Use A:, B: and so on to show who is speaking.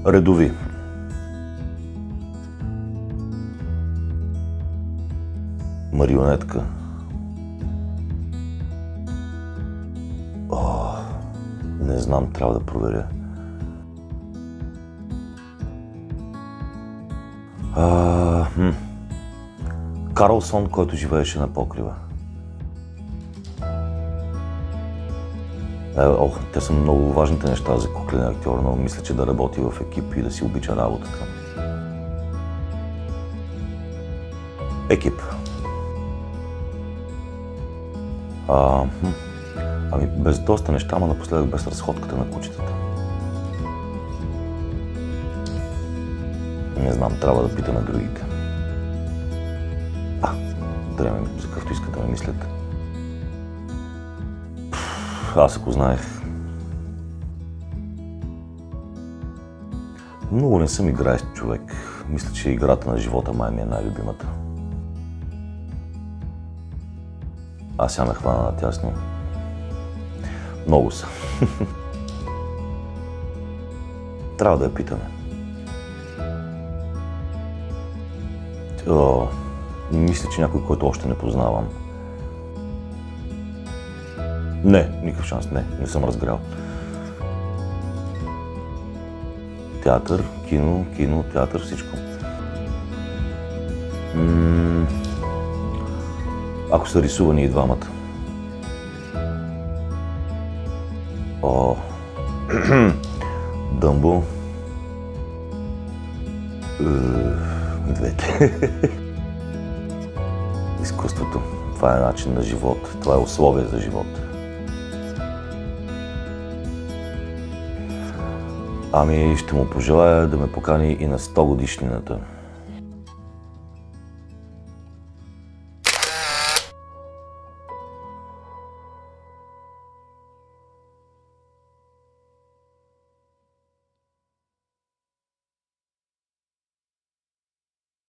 A: Редови. Марионетка. Не знам, трябва да проверя. Карлсон, който живееше на покрива. Те са много важните неща за куклен актьор, но мисля, че да работи в екип и да си обича работата. Екип. Без доста неща, ама напоследък без разходката на кучетата. Не знам, трябва да питаме другите. Дреме ми, за какъвто искат да ме мислят. Аз ако знаех. Много не съм играещ човек. Мисля, че играта на живота май ми е най-любимата. Аз сега ме хвана на тясно. Много са. Трябва да я питаме. Мисля, че някой, който още не познавам. Не, никакъв шанс, не съм разгрял. Театър, кино, театър, всичко. Ако са рисувани и двамата. Дъмбо. Двете. Изкуството. Това е начин на живот. Това е условие за живот. Ще му пожелая да ме покани и на 100 годишнината.